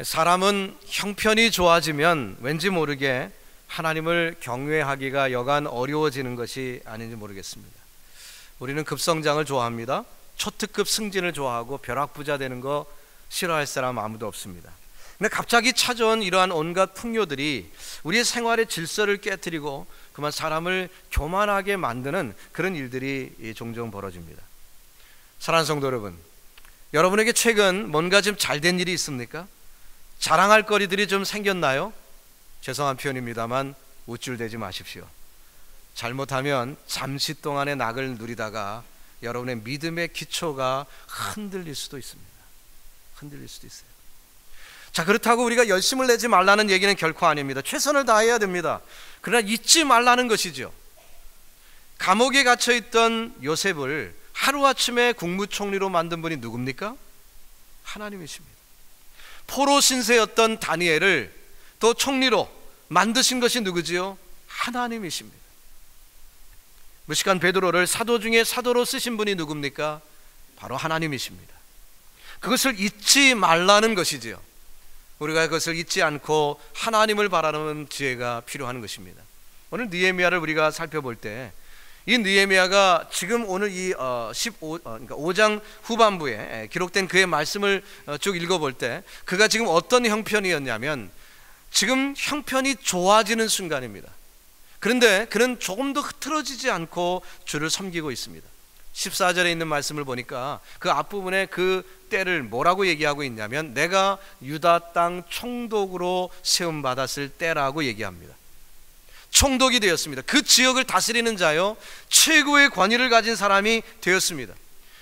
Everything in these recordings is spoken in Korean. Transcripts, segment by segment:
사람은 형편이 좋아지면 왠지 모르게 하나님을 경외하기가 여간 어려워지는 것이 아닌지 모르겠습니다. 우리는 급성장을 좋아합니다. 초특급 승진을 좋아하고 벼락부자 되는 거 싫어할 사람 아무도 없습니다. 근데 갑자기 찾아온 이러한 온갖 풍요들이 우리의 생활의 질서를 깨뜨리고 그만 사람을 교만하게 만드는 그런 일들이 종종 벌어집니다. 사랑하는 성도 여러분, 여러분에게 최근 뭔가 좀 잘된 일이 있습니까? 자랑할 거리들이 좀 생겼나요? 죄송한 표현입니다만 우쭐대지 마십시오. 잘못하면 잠시 동안의 낙을 누리다가 여러분의 믿음의 기초가 흔들릴 수도 있습니다. 흔들릴 수도 있어요. 자, 그렇다고 우리가 열심을 내지 말라는 얘기는 결코 아닙니다. 최선을 다해야 됩니다. 그러나 잊지 말라는 것이죠. 감옥에 갇혀있던 요셉을 하루아침에 국무총리로 만든 분이 누굽니까? 하나님이십니다. 포로 신세였던 다니엘을 또 총리로 만드신 것이 누구지요? 하나님이십니다. 무식한 베드로를 사도 중에 사도로 쓰신 분이 누굽니까? 바로 하나님이십니다. 그것을 잊지 말라는 것이지요. 우리가 그것을 잊지 않고 하나님을 바라는 지혜가 필요한 것입니다. 오늘 느헤미야를 우리가 살펴볼 때 이 느헤미야가 지금 오늘 이 5장 후반부에 기록된 그의 말씀을 쭉 읽어볼 때 그가 지금 어떤 형편이었냐면 지금 형편이 좋아지는 순간입니다. 그런데 그는 조금 더 흐트러지지 않고 주를 섬기고 있습니다. 14절에 있는 말씀을 보니까 그 앞부분에 그 때를 뭐라고 얘기하고 있냐면 내가 유다 땅 총독으로 세움받았을 때라고 얘기합니다. 총독이 되었습니다. 그 지역을 다스리는 자요, 최고의 권위를 가진 사람이 되었습니다.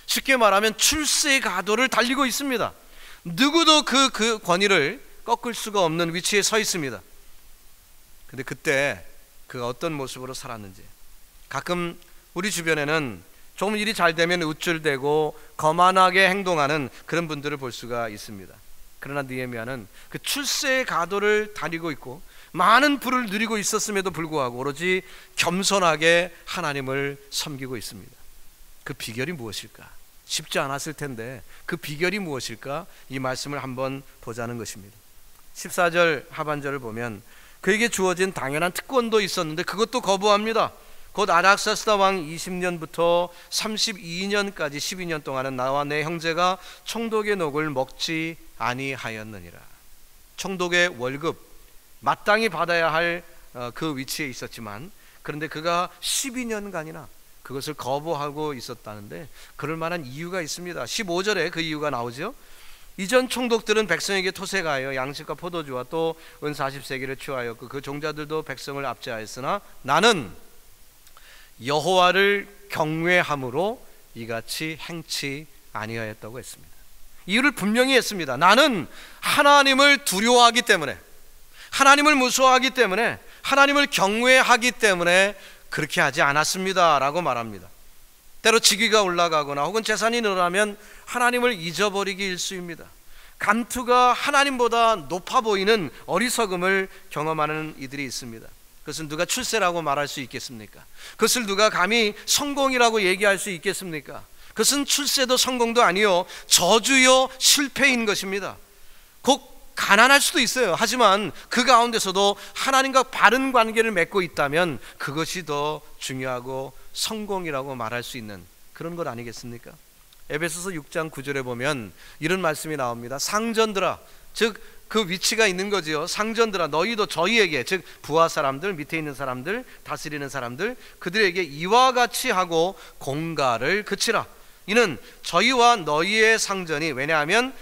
쉽게 말하면 출세의 가도를 달리고 있습니다. 누구도 그 권위를 꺾을 수가 없는 위치에 서 있습니다. 근데 그때 그가 어떤 모습으로 살았는지, 가끔 우리 주변에는 조금 일이 잘 되면 우쭐대고 거만하게 행동하는 그런 분들을 볼 수가 있습니다. 그러나 느헤미야는 그 출세의 가도를 다니고 있고 많은 부를 누리고 있었음에도 불구하고 오로지 겸손하게 하나님을 섬기고 있습니다. 그 비결이 무엇일까? 쉽지 않았을 텐데 그 비결이 무엇일까? 이 말씀을 한번 보자는 것입니다. 14절 하반절을 보면 그에게 주어진 당연한 특권도 있었는데 그것도 거부합니다. 곧 아닥사스다 왕 20년부터 32년까지 12년 동안은 나와 내 형제가 총독의 녹을 먹지 아니하였느니라. 총독의 월급 마땅히 받아야 할 그 위치에 있었지만 그런데 그가 12년간이나 그것을 거부하고 있었다는데 그럴 만한 이유가 있습니다. 15절에 그 이유가 나오죠. 이전 총독들은 백성에게 토색하여 양식과 포도주와 또 은 40세기를 취하였고 그 종자들도 백성을 압제하였으나 나는 여호와를 경외함으로 이같이 행치 아니하였다고 했습니다. 이유를 분명히 했습니다. 나는 하나님을 두려워하기 때문에, 하나님을 무서워하기 때문에, 하나님을 경외하기 때문에 그렇게 하지 않았습니다 라고 말합니다. 때로 직위가 올라가거나 혹은 재산이 늘어나면 하나님을 잊어버리기 일쑤입니다. 감투가 하나님보다 높아 보이는 어리석음을 경험하는 이들이 있습니다. 그것은 누가 출세라고 말할 수 있겠습니까? 그것을 누가 감히 성공이라고 얘기할 수 있겠습니까? 그것은 출세도 성공도 아니요 저주요 실패인 것입니다. 곧 가난할 수도 있어요. 하지만 그 가운데서도 하나님과 바른 관계를 맺고 있다면 그것이 더 중요하고 성공이라고 말할 수 있는 그런 것 아니겠습니까? 에베소서 6장 9절에 보면 이런 말씀이 나옵니다. 상전들아, 즉 그 위치가 있는 거지요. 상전들아, 너희도 저희에게, 즉 부하 사람들, 밑에 있는 사람들, 다스리는 사람들, 그들에게 이와 같이 하고 공갈을 그치라. 이는 저희와 너희의 상전이, 왜냐하면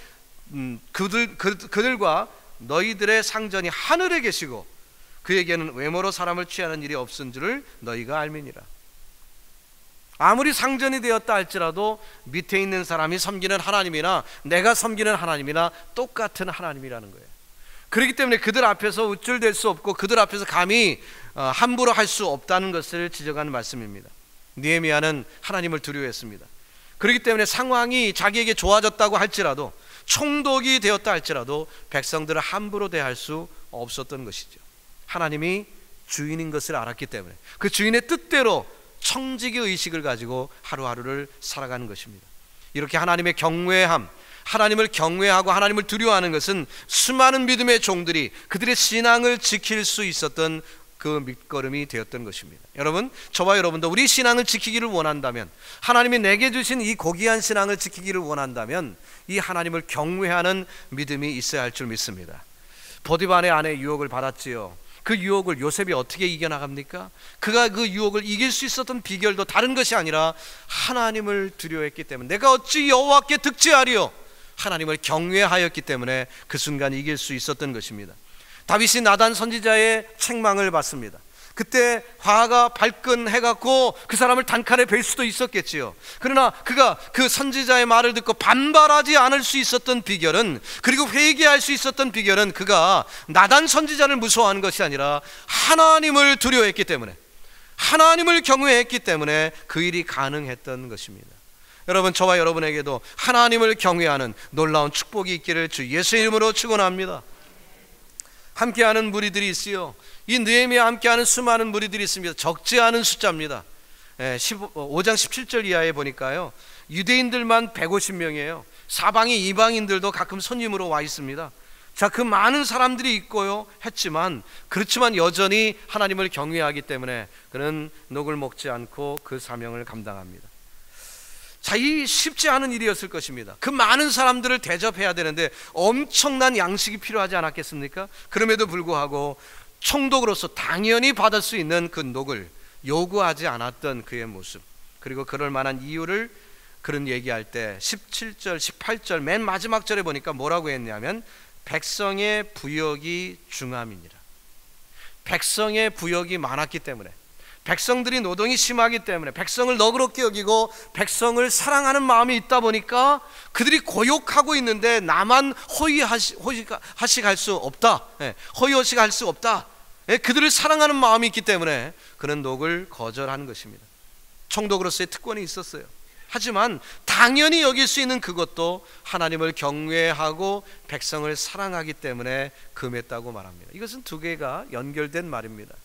그들과 너희들의 상전이 하늘에 계시고 그에게는 외모로 사람을 취하는 일이 없은 줄을 너희가 알미니라. 아무리 상전이 되었다 할지라도 밑에 있는 사람이 섬기는 하나님이나 내가 섬기는 하나님이나 똑같은 하나님이라는 거예요. 그렇기 때문에 그들 앞에서 우쭐댈 수 없고 그들 앞에서 감히 함부로 할 수 없다는 것을 지적하는 말씀입니다. 느헤미야는 하나님을 두려워했습니다. 그렇기 때문에 상황이 자기에게 좋아졌다고 할지라도, 총독이 되었다 할지라도 백성들을 함부로 대할 수 없었던 것이죠. 하나님이 주인인 것을 알았기 때문에 그 주인의 뜻대로 청지기 의식을 가지고 하루하루를 살아가는 것입니다. 이렇게 하나님의 경외함, 하나님을 경외하고 하나님을 두려워하는 것은 수많은 믿음의 종들이 그들의 신앙을 지킬 수 있었던 그 밑거름이 되었던 것입니다. 여러분, 저와 여러분도 우리 신앙을 지키기를 원한다면, 하나님이 내게 주신 이 고귀한 신앙을 지키기를 원한다면 이 하나님을 경외하는 믿음이 있어야 할 줄 믿습니다. 보디발의 아내 유혹을 받았지요. 그 유혹을 요셉이 어떻게 이겨나갑니까? 그가 그 유혹을 이길 수 있었던 비결도 다른 것이 아니라 하나님을 두려워했기 때문에, 내가 어찌 여호와께 득죄하리요, 하나님을 경외하였기 때문에 그 순간 이길 수 있었던 것입니다. 다윗이 나단 선지자의 책망을 받습니다. 그때 화가 발끈해갖고 그 사람을 단칼에 뵐 수도 있었겠지요. 그러나 그가 그 선지자의 말을 듣고 반발하지 않을 수 있었던 비결은, 그리고 회개할 수 있었던 비결은 그가 나단 선지자를 무서워하는 것이 아니라 하나님을 두려워했기 때문에, 하나님을 경외했기 때문에 그 일이 가능했던 것입니다. 여러분, 저와 여러분에게도 하나님을 경외하는 놀라운 축복이 있기를 주 예수의 이름으로 축원합니다. 함께하는 무리들이 있어요. 이 느헤미야와 함께하는 수많은 무리들이 있습니다. 적지 않은 숫자입니다. 5장 17절 이하에 보니까요, 유대인들만 150명이에요. 사방의 이방인들도 가끔 손님으로 와 있습니다. 자, 그 많은 사람들이 있고요 했지만, 그렇지만 여전히 하나님을 경외하기 때문에 그는 녹을 먹지 않고 그 사명을 감당합니다. 자, 이 쉽지 않은 일이었을 것입니다. 그 많은 사람들을 대접해야 되는데 엄청난 양식이 필요하지 않았겠습니까? 그럼에도 불구하고 총독으로서 당연히 받을 수 있는 그 녹을 요구하지 않았던 그의 모습, 그리고 그럴 만한 이유를 그런 얘기할 때 17절, 18절 맨 마지막 절에 보니까 뭐라고 했냐면, 백성의 부역이 중함이니라. 백성의 부역이 많았기 때문에, 백성들이 노동이 심하기 때문에, 백성을 너그럽게 여기고 백성을 사랑하는 마음이 있다 보니까 그들이 고욕하고 있는데 나만 허위허식할 수 없다, 허위허식할 수 없다, 그들을 사랑하는 마음이 있기 때문에 그는 녹을 거절하는 것입니다. 총독으로서의 특권이 있었어요. 하지만 당연히 여길 수 있는 그것도 하나님을 경외하고 백성을 사랑하기 때문에 금했다고 말합니다. 이것은 두 개가 연결된 말입니다.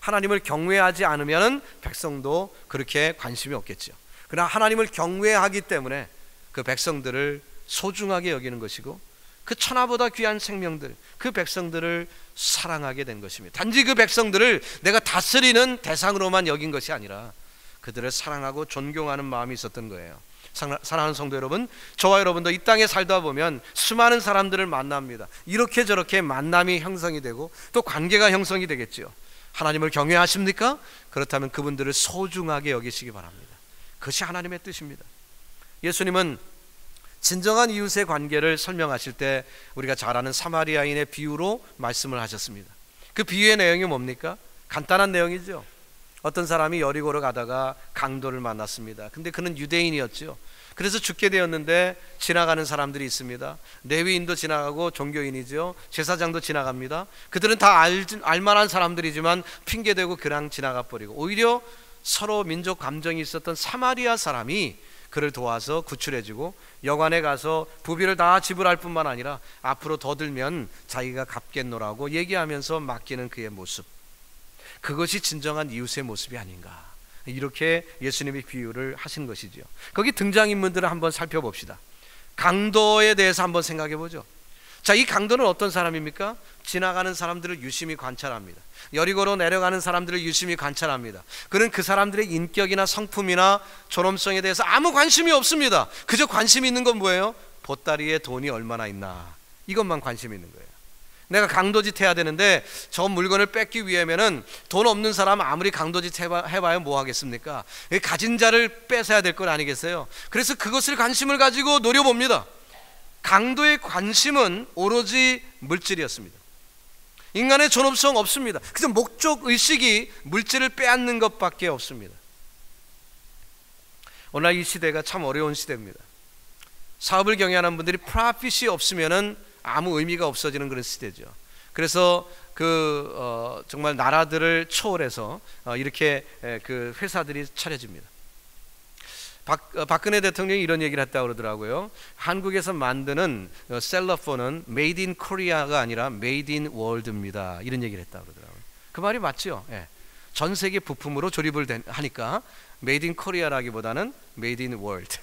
하나님을 경외하지 않으면 백성도 그렇게 관심이 없겠죠. 그러나 하나님을 경외하기 때문에 그 백성들을 소중하게 여기는 것이고, 그 천하보다 귀한 생명들, 그 백성들을 사랑하게 된 것입니다. 단지 그 백성들을 내가 다스리는 대상으로만 여긴 것이 아니라 그들을 사랑하고 존경하는 마음이 있었던 거예요. 사랑하는 성도 여러분, 저와 여러분도 이 땅에 살다 보면 수많은 사람들을 만납니다. 이렇게 저렇게 만남이 형성이 되고 또 관계가 형성이 되겠죠. 하나님을 경외하십니까? 그렇다면 그분들을 소중하게 여기시기 바랍니다. 그것이 하나님의 뜻입니다. 예수님은 진정한 이웃의 관계를 설명하실 때 우리가 잘 아는 사마리아인의 비유로 말씀을 하셨습니다. 그 비유의 내용이 뭡니까? 간단한 내용이죠. 어떤 사람이 여리고로 가다가 강도를 만났습니다. 근데 그는 유대인이었죠. 그래서 죽게 되었는데 지나가는 사람들이 있습니다. 레위인도 지나가고 종교인이죠. 제사장도 지나갑니다. 그들은 다 알만한 사람들이지만 핑계대고 그냥 지나가 버리고, 오히려 서로 민족 감정이 있었던 사마리아 사람이 그를 도와서 구출해주고 여관에 가서 부비를 다 지불할 뿐만 아니라 앞으로 더 들면 자기가 갚겠노라고 얘기하면서 맡기는 그의 모습, 그것이 진정한 이웃의 모습이 아닌가, 이렇게 예수님이 비유를 하신 것이죠. 거기 등장인물들을 한번 살펴봅시다. 강도에 대해서 한번 생각해 보죠. 자, 이 강도는 어떤 사람입니까? 지나가는 사람들을 유심히 관찰합니다. 여리고로 내려가는 사람들을 유심히 관찰합니다. 그는 그 사람들의 인격이나 성품이나 존엄성에 대해서 아무 관심이 없습니다. 그저 관심이 있는 건 뭐예요? 보따리에 돈이 얼마나 있나, 이것만 관심이 있는 거예요. 내가 강도짓 해야 되는데 저 물건을 뺏기 위해면은 돈 없는 사람 아무리 강도짓 해봐야 뭐 하겠습니까? 가진 자를 뺏어야 될 건 아니겠어요? 그래서 그것을 관심을 가지고 노려봅니다. 강도의 관심은 오로지 물질이었습니다. 인간의 존엄성 없습니다. 그래서 목적의식이 물질을 빼앗는 것밖에 없습니다. 오늘 이 시대가 참 어려운 시대입니다. 사업을 경영하는 분들이 프로핏이 없으면은 아무 의미가 없어지는 그런 시대죠. 그래서 정말 나라들을 초월해서 이렇게 그 회사들이 차려집니다. 박근혜 대통령이 이런 얘기를 했다고 그러더라고요. 한국에서 만드는 셀러폰은 Made in Korea가 아니라 Made in World입니다, 이런 얘기를 했다고 그러더라고요. 그 말이 맞죠? 예. 전 세계 부품으로 조립을 하니까 Made in Korea라기보다는 Made in World,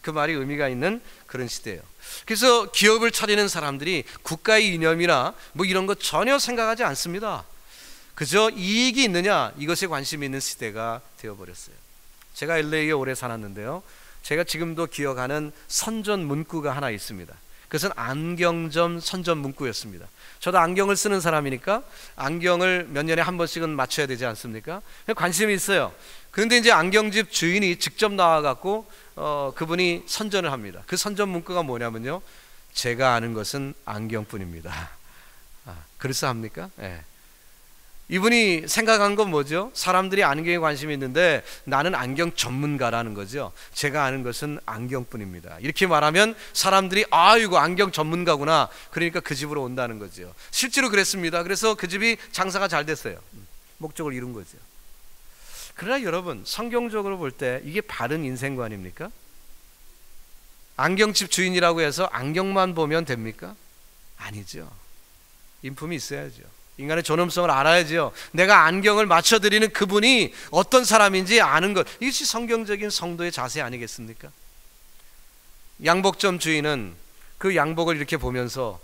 그 말이 의미가 있는 그런 시대예요. 그래서 기업을 차리는 사람들이 국가의 이념이나 뭐 이런 거 전혀 생각하지 않습니다. 그저 이익이 있느냐, 이것에 관심이 있는 시대가 되어버렸어요. 제가 LA에 오래 살았는데요, 제가 지금도 기억하는 선전 문구가 하나 있습니다. 그것은 안경점 선전 문구였습니다. 저도 안경을 쓰는 사람이니까 안경을 몇 년에 한 번씩은 맞춰야 되지 않습니까? 관심이 있어요. 그런데 이제 안경집 주인이 직접 나와갖고 그분이 선전을 합니다. 그 선전 문구가 뭐냐면요, 제가 아는 것은 안경뿐입니다. 그럴싸합니까? 네. 이분이 생각한 건 뭐죠? 사람들이 안경에 관심이 있는데 나는 안경 전문가라는 거죠. 제가 아는 것은 안경뿐입니다. 이렇게 말하면 사람들이 이거 안경 전문가구나, 그러니까 그 집으로 온다는 거죠. 실제로 그랬습니다. 그래서 그 집이 장사가 잘 됐어요. 목적을 이룬 거죠. 그러나 여러분, 성경적으로 볼 때 이게 바른 인생관입니까? 안경집 주인이라고 해서 안경만 보면 됩니까? 아니죠. 인품이 있어야죠. 인간의 존엄성을 알아야죠. 내가 안경을 맞춰드리는 그분이 어떤 사람인지 아는 것, 이것이 성경적인 성도의 자세 아니겠습니까? 양복점 주인은 그 양복을 이렇게 보면서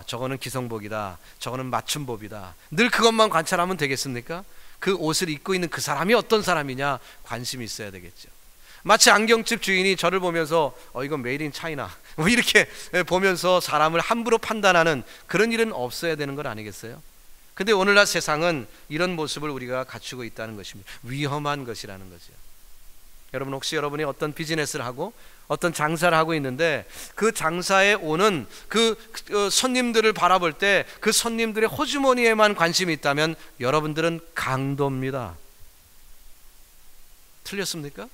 저거는 기성복이다, 저거는 맞춤복이다, 늘 그것만 관찰하면 되겠습니까? 그 옷을 입고 있는 그 사람이 어떤 사람이냐 관심이 있어야 되겠죠. 마치 안경집 주인이 저를 보면서 이건 메이드 인 차이나 뭐 이렇게 보면서 사람을 함부로 판단하는 그런 일은 없어야 되는 건 아니겠어요? 근데 오늘날 세상은 이런 모습을 우리가 갖추고 있다는 것입니다. 위험한 것이라는 거죠. 여러분, 혹시 여러분이 어떤 비즈니스를 하고 어떤 장사를 하고 있는데 그 장사에 오는 그 손님들을 바라볼 때 그 손님들의 호주머니에만 관심이 있다면 여러분들은 강도입니다. 틀렸습니까?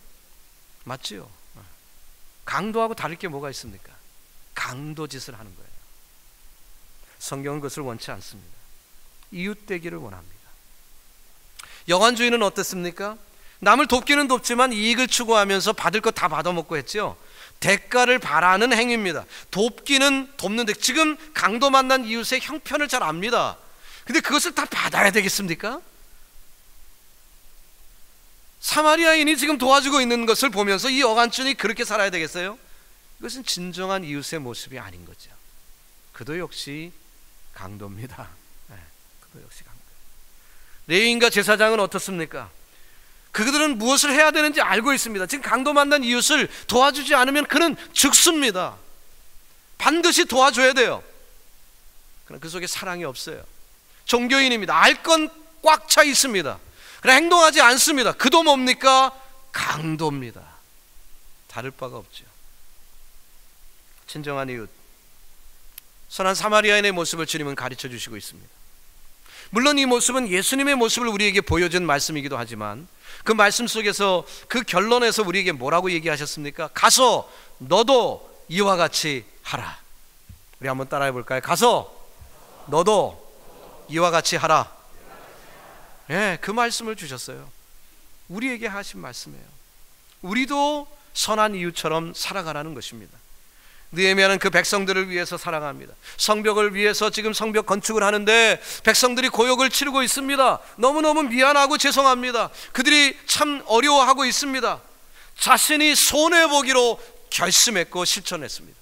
맞지요? 강도하고 다를 게 뭐가 있습니까? 강도 짓을 하는 거예요. 성경은 그것을 원치 않습니다. 이웃되기를 원합니다. 여관주의는 어떻습니까? 남을 돕기는 돕지만 이익을 추구하면서 받을 것 다 받아먹고 했죠. 대가를 바라는 행위입니다. 돕기는 돕는데 지금 강도 만난 이웃의 형편을 잘 압니다. 근데 그것을 다 받아야 되겠습니까? 사마리아인이 지금 도와주고 있는 것을 보면서 이 여관주인이 그렇게 살아야 되겠어요? 이것은 진정한 이웃의 모습이 아닌 거죠. 그도 역시 강도입니다. 그도 역시 강도. 레위인과 제사장은 어떻습니까? 그들은 무엇을 해야 되는지 알고 있습니다. 지금 강도 만난 이웃을 도와주지 않으면 그는 죽습니다. 반드시 도와줘야 돼요. 그러나 그 속에 사랑이 없어요. 종교인입니다. 알 건 꽉 차 있습니다. 그러나 행동하지 않습니다. 그도 뭡니까? 강도입니다. 다를 바가 없죠. 진정한 이웃, 선한 사마리아인의 모습을 주님은 가르쳐 주시고 있습니다. 물론 이 모습은 예수님의 모습을 우리에게 보여준 말씀이기도 하지만 그 말씀 속에서 그 결론에서 우리에게 뭐라고 얘기하셨습니까? 가서 너도 이와 같이 하라. 우리 한번 따라해 볼까요? 가서 너도 이와 같이 하라. 그 말씀을 주셨어요. 우리에게 하신 말씀이에요. 우리도 선한 이웃처럼 살아가라는 것입니다. 느헤미야는 그 백성들을 위해서 살아갑니다. 성벽을 위해서 지금 성벽 건축을 하는데 백성들이 고역을 치르고 있습니다. 너무너무 미안하고 죄송합니다. 그들이 참 어려워하고 있습니다. 자신이 손해보기로 결심했고 실천했습니다.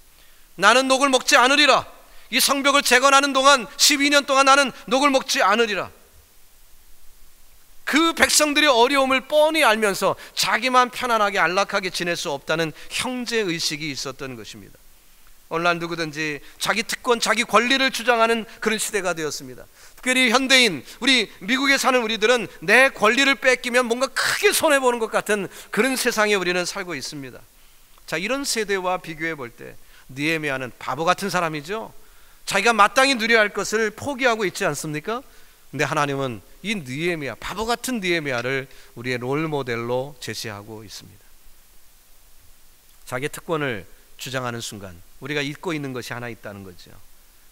나는 녹을 먹지 않으리라. 이 성벽을 재건하는 동안 12년 동안 나는 녹을 먹지 않으리라. 그 백성들의 어려움을 뻔히 알면서 자기만 편안하게 안락하게 지낼 수 없다는 형제의식이 있었던 것입니다. 오늘날 누구든지 자기 특권, 자기 권리를 주장하는 그런 시대가 되었습니다. 특별히 현대인, 우리 미국에 사는 우리들은 내 권리를 뺏기면 뭔가 크게 손해보는 것 같은 그런 세상에 우리는 살고 있습니다. 자, 이런 세대와 비교해 볼 때 느헤미야는 바보 같은 사람이죠. 자기가 마땅히 누려야 할 것을 포기하고 있지 않습니까? 근데 하나님은 이 느헤미야, 바보 같은 느헤미야를 우리의 롤 모델로 제시하고 있습니다. 자기의 특권을 주장하는 순간 우리가 잊고 있는 것이 하나 있다는 거죠.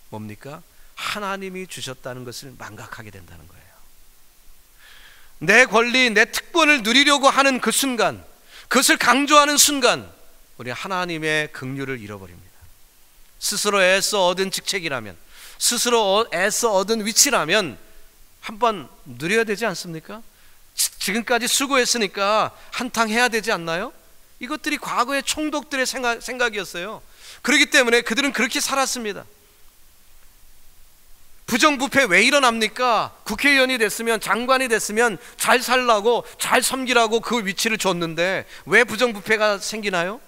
뭡니까? 하나님이 주셨다는 것을 망각하게 된다는 거예요. 내 권리, 내 특권을 누리려고 하는 그 순간, 그것을 강조하는 순간 우리 하나님의 긍휼을 잃어버립니다. 스스로 애써 얻은 직책이라면, 스스로 애써 얻은 위치라면 한번 누려야 되지 않습니까? 지금까지 수고했으니까 한탕 해야 되지 않나요? 이것들이 과거의 총독들의 생각이었어요. 그렇기 때문에 그들은 그렇게 살았습니다. 부정부패 왜 일어납니까? 국회의원이 됐으면, 장관이 됐으면 잘 살라고, 잘 섬기라고 그 위치를 줬는데 왜 부정부패가 생기나요?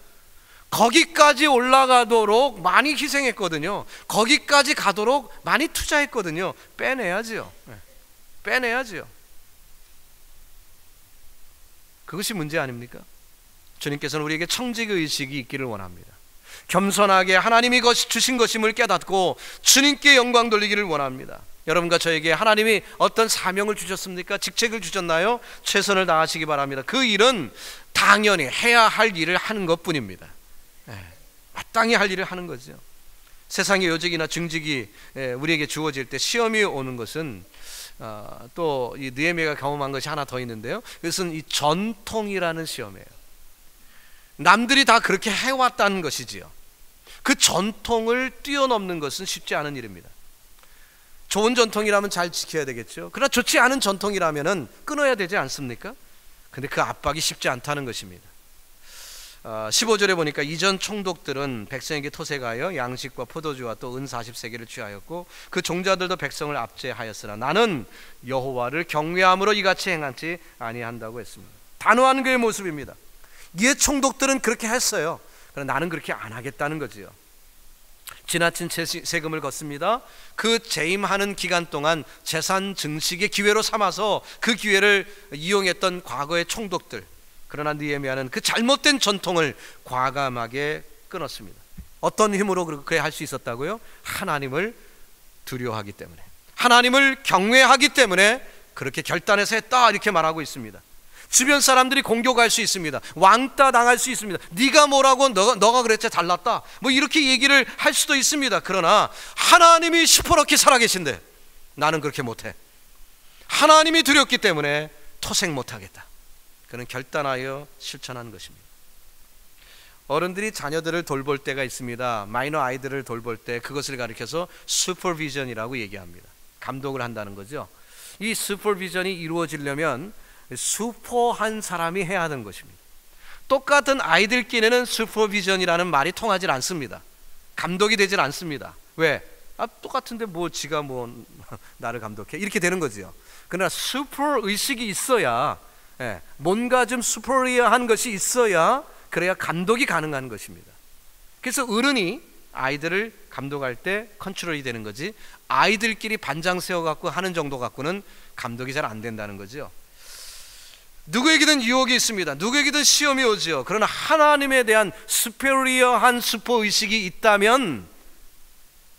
거기까지 올라가도록 많이 희생했거든요. 거기까지 가도록 많이 투자했거든요. 빼내야지요. 빼내야지요. 그것이 문제 아닙니까? 주님께서는 우리에게 청직의식이 있기를 원합니다. 겸손하게 하나님이 주신 것임을 깨닫고 주님께 영광 돌리기를 원합니다. 여러분과 저에게 하나님이 어떤 사명을 주셨습니까? 직책을 주셨나요? 최선을 다하시기 바랍니다. 그 일은 당연히 해야 할 일을 하는 것뿐입니다. 마땅히 할 일을 하는 거죠. 세상의 요직이나 중직이 우리에게 주어질 때 시험이 오는 것은 또 이 느헤미야가 경험한 것이 하나 더 있는데요. 그것은 이 전통이라는 시험이에요. 남들이 다 그렇게 해왔다는 것이지요. 그 전통을 뛰어넘는 것은 쉽지 않은 일입니다. 좋은 전통이라면 잘 지켜야 되겠죠. 그러나 좋지 않은 전통이라면 끊어야 되지 않습니까? 근데 그 압박이 쉽지 않다는 것입니다. 15절에 보니까 이전 총독들은 백성에게 토색하여 양식과 포도주와 또 은 40세겔을 취하였고 그 종자들도 백성을 압제하였으나 나는 여호와를 경외함으로 이같이 행하지 아니한다고 했습니다. 단호한 그의 모습입니다. 이에 총독들은 그렇게 했어요. 그러나 나는 그렇게 안 하겠다는 거지요. 지나친 세금을 걷습니다. 그 재임하는 기간 동안 재산 증식의 기회로 삼아서 그 기회를 이용했던 과거의 총독들. 그러나 느헤미야는 그 잘못된 전통을 과감하게 끊었습니다. 어떤 힘으로 그렇게 할 수 있었다고요? 하나님을 두려워하기 때문에, 하나님을 경외하기 때문에 그렇게 결단해서 했다, 이렇게 말하고 있습니다. 주변 사람들이 공격할 수 있습니다. 왕따 당할 수 있습니다. 네가 뭐라고, 너가 그랬지 잘났다, 뭐 이렇게 얘기를 할 수도 있습니다. 그러나 하나님이 시퍼렇게 살아계신데 나는 그렇게 못해. 하나님이 두렵기 때문에 토색 못하겠다. 그는 결단하여 실천한 것입니다. 어른들이 자녀들을 돌볼 때가 있습니다. 마이너 아이들을 돌볼 때 그것을 가리켜서 슈퍼비전이라고 얘기합니다. 감독을 한다는 거죠. 이 슈퍼비전이 이루어지려면 슈퍼한 사람이 해야 하는 것입니다. 똑같은 아이들끼리는 슈퍼비전이라는 말이 통하지 않습니다. 감독이 되질 않습니다. 왜? 똑같은데 뭐 지가 뭐 나를 감독해, 이렇게 되는 거죠. 그러나 슈퍼 의식이 있어야, 뭔가 좀 슈퍼리어한 것이 있어야 그래야 감독이 가능한 것입니다. 그래서 어른이 아이들을 감독할 때 컨트롤이 되는 거지, 아이들끼리 반장 세워갖고 하는 정도 갖고는 감독이 잘 안 된다는 거죠. 누구에게든 유혹이 있습니다. 누구에게든 시험이 오죠. 그러나 하나님에 대한 슈퍼리어한 슈퍼의식이 있다면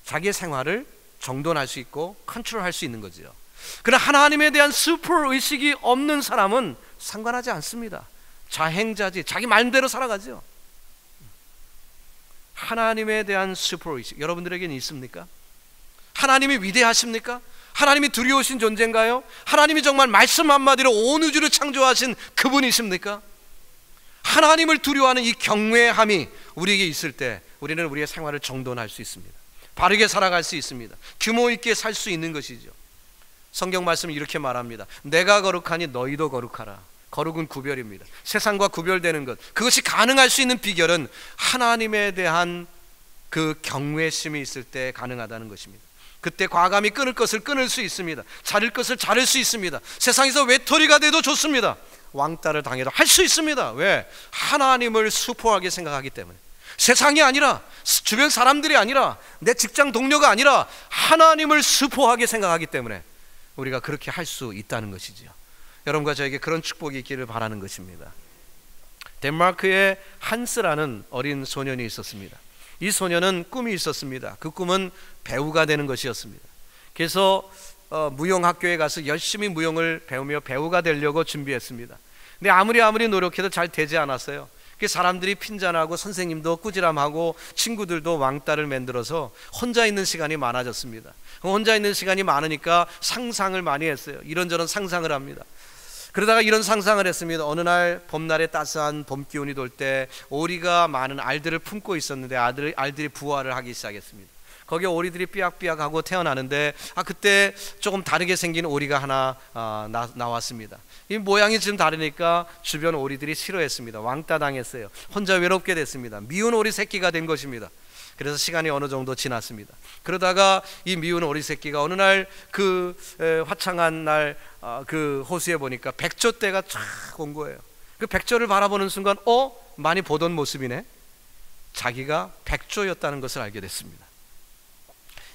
자기의 생활을 정돈할 수 있고 컨트롤할 수 있는 거죠. 그러나 하나님에 대한 슈퍼의식이 없는 사람은 상관하지 않습니다. 자행자지, 자기 마음대로 살아가죠. 하나님에 대한 슈퍼의식 여러분들에게는 있습니까? 하나님이 위대하십니까? 하나님이 두려우신 존재인가요? 하나님이 정말 말씀 한마디로 온 우주를 창조하신 그분이십니까? 하나님을 두려워하는 이 경외함이 우리에게 있을 때 우리는 우리의 생활을 정돈할 수 있습니다. 바르게 살아갈 수 있습니다. 규모 있게 살 수 있는 것이죠. 성경 말씀이 이렇게 말합니다. 내가 거룩하니 너희도 거룩하라. 거룩은 구별입니다. 세상과 구별되는 것, 그것이 가능할 수 있는 비결은 하나님에 대한 그 경외심이 있을 때 가능하다는 것입니다. 그때 과감히 끊을 것을 끊을 수 있습니다. 자를 것을 자를 수 있습니다. 세상에서 외톨이가 돼도 좋습니다. 왕따를 당해도 할 수 있습니다. 왜? 하나님을 수포하게 생각하기 때문에. 세상이 아니라, 주변 사람들이 아니라, 내 직장 동료가 아니라 하나님을 수포하게 생각하기 때문에 우리가 그렇게 할 수 있다는 것이지요. 여러분과 저에게 그런 축복이 있기를 바라는 것입니다. 덴마크에 한스라는 어린 소년이 있었습니다. 이 소년은 꿈이 있었습니다. 그 꿈은 배우가 되는 것이었습니다. 그래서 무용학교에 가서 열심히 무용을 배우며 배우가 되려고 준비했습니다. 근데 아무리 노력해도 잘 되지 않았어요. 사람들이 핀잔하고 선생님도 꾸지람하고 친구들도 왕따를 만들어서 혼자 있는 시간이 많아졌습니다. 혼자 있는 시간이 많으니까 상상을 많이 했어요. 이런저런 상상을 합니다. 그러다가 이런 상상을 했습니다. 어느 날 봄날에 따스한 봄 기운이 돌 때 오리가 많은 알들을 품고 있었는데 알들이 부화를 하기 시작했습니다. 거기에 오리들이 삐약삐약하고 태어나는데 그때 조금 다르게 생긴 오리가 하나 나왔습니다. 이 모양이 좀 다르니까 주변 오리들이 싫어했습니다. 왕따 당했어요. 혼자 외롭게 됐습니다. 미운 오리 새끼가 된 것입니다. 그래서 시간이 어느 정도 지났습니다. 그러다가 이 미운 오리 새끼가 어느 날 그 화창한 날 그 호수에 보니까 백조떼가 쫙 온 거예요. 그 백조를 바라보는 순간 많이 보던 모습이네. 자기가 백조였다는 것을 알게 됐습니다.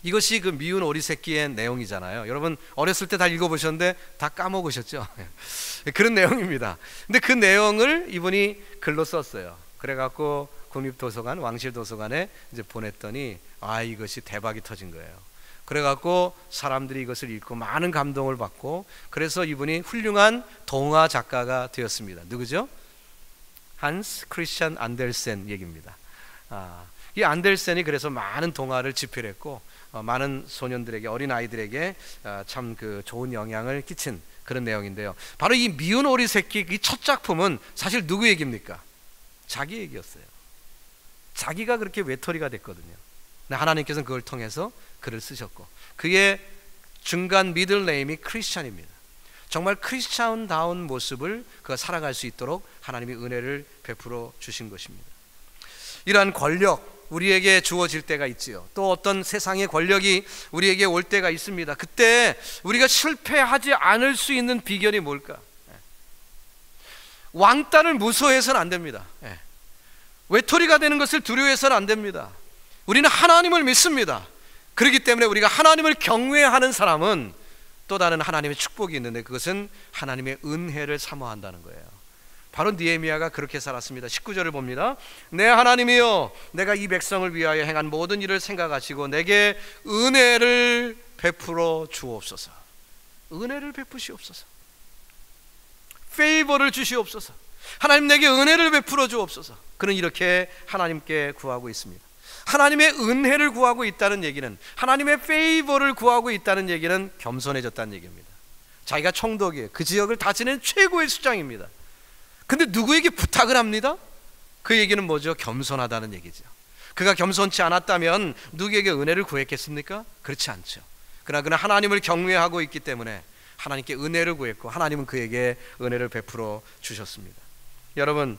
이것이 그 미운 오리 새끼의 내용이잖아요. 여러분 어렸을 때 다 읽어보셨는데 다 까먹으셨죠? 그런 내용입니다. 근데 그 내용을 이분이 글로 썼어요. 그래갖고 국립도서관, 왕실도서관에 이제 보냈더니 이것이 대박이 터진 거예요. 그래갖고 사람들이 이것을 읽고 많은 감동을 받고, 그래서 이분이 훌륭한 동화 작가가 되었습니다. 누구죠? 한스 크리스찬 안델센 얘기입니다. 이 안델센이 그래서 많은 동화를 집필했고 많은 소년들에게, 어린 아이들에게 참 그 좋은 영향을 끼친 그런 내용인데요. 바로 이 미운 오리 새끼 이 첫 작품은 사실 누구 얘기입니까? 자기 얘기였어요. 자기가 그렇게 외톨이가 됐거든요. 근데 하나님께서는 그걸 통해서 글을 쓰셨고, 그의 중간 미들 네임이 크리스찬입니다. 정말 크리스찬다운 모습을 그가 살아갈 수 있도록 하나님이 은혜를 베풀어 주신 것입니다. 이러한 권력 우리에게 주어질 때가 있지요. 또 어떤 세상의 권력이 우리에게 올 때가 있습니다. 그때 우리가 실패하지 않을 수 있는 비결이 뭘까? 왕따를 무서워해서는 안 됩니다. 외톨이가 되는 것을 두려워해서는 안 됩니다. 우리는 하나님을 믿습니다. 그렇기 때문에 우리가 하나님을 경외하는 사람은 또 다른 하나님의 축복이 있는데, 그것은 하나님의 은혜를 사모한다는 거예요. 바로 느헤미야가 그렇게 살았습니다. 19절을 봅니다. 내 하나님이여, 내가 이 백성을 위하여 행한 모든 일을 생각하시고 내게 은혜를 베풀어 주옵소서. 은혜를 베푸시옵소서. 페이버를 주시옵소서. 하나님 내게 은혜를 베풀어 주옵소서. 그는 이렇게 하나님께 구하고 있습니다. 하나님의 은혜를 구하고 있다는 얘기는, 하나님의 페이버를 구하고 있다는 얘기는 겸손해졌다는 얘기입니다. 자기가 총독이에요. 그 지역을 다스리는 최고의 수장입니다. 근데 누구에게 부탁을 합니다? 그 얘기는 뭐죠? 겸손하다는 얘기죠. 그가 겸손치 않았다면 누구에게 은혜를 구했겠습니까? 그렇지 않죠. 그러나 그는 하나님을 경외하고 있기 때문에 하나님께 은혜를 구했고, 하나님은 그에게 은혜를 베풀어 주셨습니다. 여러분,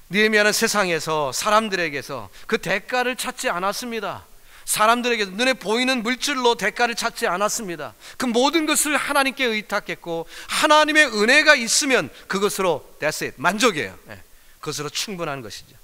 느헤미야는 세상에서 사람들에게서 그 대가를 찾지 않았습니다. 사람들에게 눈에 보이는 물질로 대가를 찾지 않았습니다. 그 모든 것을 하나님께 의탁했고, 하나님의 은혜가 있으면 그것으로 that's it, 만족이에요. 그것으로 충분한 것이죠.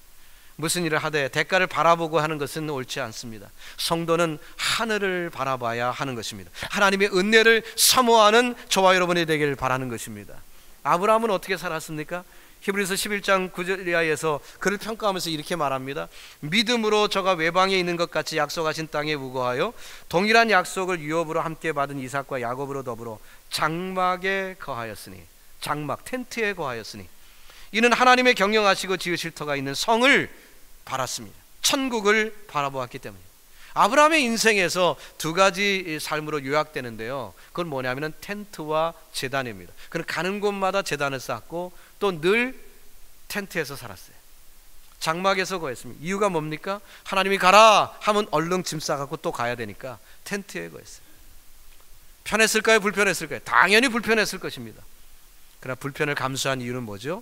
무슨 일을 하되 대가를 바라보고 하는 것은 옳지 않습니다. 성도는 하늘을 바라봐야 하는 것입니다. 하나님의 은혜를 사모하는 저와 여러분이 되기를 바라는 것입니다. 아브라함은 어떻게 살았습니까? 히브리서 11장 9절 이하에서 그를 평가하면서 이렇게 말합니다. 믿음으로 저가 외방에 있는 것 같이 약속하신 땅에 우거하여 동일한 약속을 유업으로 함께 받은 이삭과 야곱으로 더불어 장막에 거하였으니, 장막 텐트에 거하였으니 이는 하나님의 경영하시고 지으실 터가 있는 성을 바랐습니다. 천국을 바라보았기 때문입니다. 아브라함의 인생에서 두 가지 삶으로 요약되는데요, 그건 뭐냐면 텐트와 제단입니다. 그는 가는 곳마다 제단을 쌓고 또 늘 텐트에서 살았어요. 장막에서 거했습니다. 이유가 뭡니까? 하나님이 가라 하면 얼른 짐 싸갖고 또 가야 되니까 텐트에 거했어요. 편했을까요? 불편했을까요? 당연히 불편했을 것입니다. 그러나 불편을 감수한 이유는 뭐죠?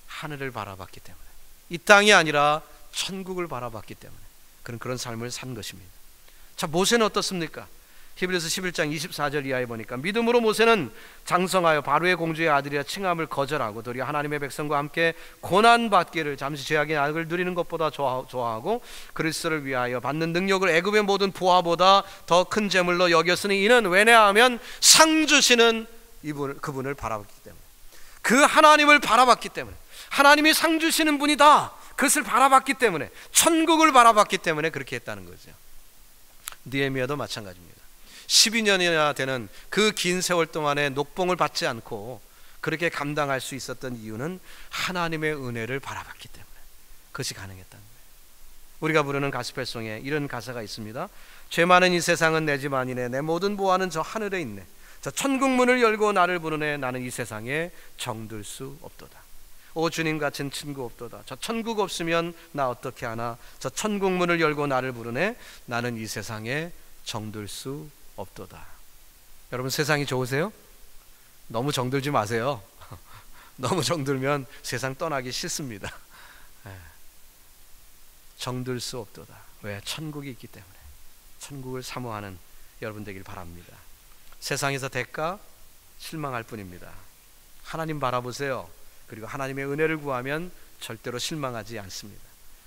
하늘을 바라봤기 때문에, 이 땅이 아니라 천국을 바라봤기 때문에 그런 삶을 산 것입니다. 자, 모세는 어떻습니까? 히브리서 11장 24절 이하에 보니까 믿음으로 모세는 장성하여 바로의 공주의 아들이라 칭함을 거절하고 도리어 하나님의 백성과 함께 고난받기를, 잠시 죄악의 낙을 누리는 것보다 좋아하고 그리스도를 위하여 받는 능력을 애굽의 모든 부하보다 더 큰 재물로 여겼으니 이는 왜냐하면 상 주시는 그분을 바라봤기 때문에, 그 하나님을 바라봤기 때문에, 하나님이 상 주시는 분이다, 그것을 바라봤기 때문에, 천국을 바라봤기 때문에 그렇게 했다는 거죠. 느헤미야도 마찬가지입니다. 12년이나 되는 그 긴 세월 동안에 녹봉을 받지 않고 그렇게 감당할 수 있었던 이유는 하나님의 은혜를 바라봤기 때문에 그것이 가능했다는 거예요. 우리가 부르는 가스펠송에 이런 가사가 있습니다. 죄 많은 이 세상은 내 집 아니네, 내 모든 보화는 저 하늘에 있네, 저 천국문을 열고 나를 부르네, 나는 이 세상에 정들 수 없도다. 오 주님 같은 친구 없도다. 저 천국 없으면 나 어떻게 하나. 저 천국 문을 열고 나를 부르네. 나는 이 세상에 정들 수 없도다. 여러분 세상이 좋으세요? 너무 정들지 마세요. 너무 정들면 세상 떠나기 싫습니다. 정들 수 없도다. 왜? 천국이 있기 때문에. 천국을 사모하는 여러분 되길 바랍니다. 세상에서 대가 실망할 뿐입니다. 하나님 바라보세요. 그리고 하나님의 은혜를 구하면 절대로 실망하지 않습니다.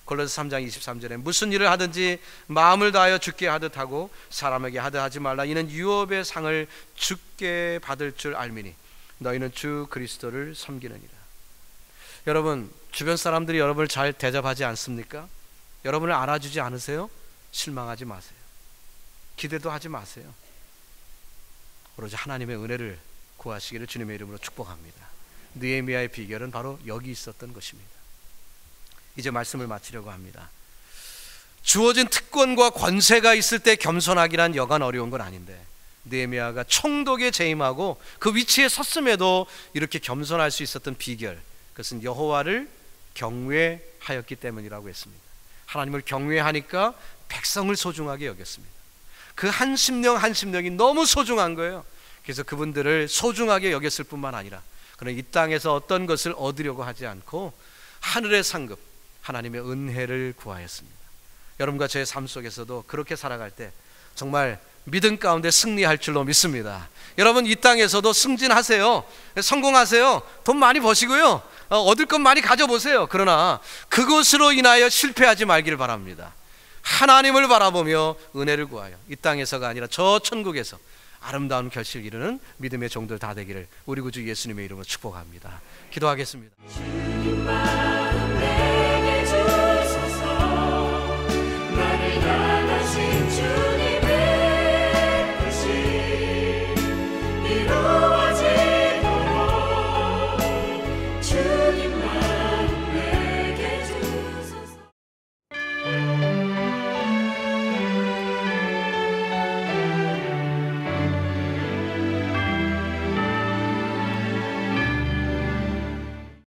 골로새 3장 23절에 무슨 일을 하든지 마음을 다하여 주께 하듯 하고 사람에게 하듯 하지 말라. 이는 유업의 상을 주께 받을 줄 알미니 너희는 주 그리스도를 섬기느니라. 여러분 주변 사람들이 여러분을 잘 대접하지 않습니까? 여러분을 알아주지 않으세요? 실망하지 마세요. 기대도 하지 마세요. 오로지 하나님의 은혜를 구하시기를 주님의 이름으로 축복합니다. 느헤미야의 비결은 바로 여기 있었던 것입니다. 이제 말씀을 마치려고 합니다. 주어진 특권과 권세가 있을 때 겸손하기란 여간 어려운 건 아닌데 느헤미야가 총독에 재임하고 그 위치에 섰음에도 이렇게 겸손할 수 있었던 비결, 그것은 여호와를 경외하였기 때문이라고 했습니다. 하나님을 경외하니까 백성을 소중하게 여겼습니다. 그 한 심령 한 심령이 너무 소중한 거예요. 그래서 그분들을 소중하게 여겼을 뿐만 아니라 그는 이 땅에서 어떤 것을 얻으려고 하지 않고 하늘의 상급 하나님의 은혜를 구하였습니다. 여러분과 저의 삶 속에서도 그렇게 살아갈 때 정말 믿음 가운데 승리할 줄로 믿습니다. 여러분 이 땅에서도 승진하세요. 성공하세요. 돈 많이 버시고요. 얻을 것 많이 가져보세요. 그러나 그것으로 인하여 실패하지 말기를 바랍니다. 하나님을 바라보며 은혜를 구하여 이 땅에서가 아니라 저 천국에서 아름다운 결실을 이루는 믿음의 종들 다 되기를 우리 구주 예수님의 이름으로 축복합니다. 기도하겠습니다.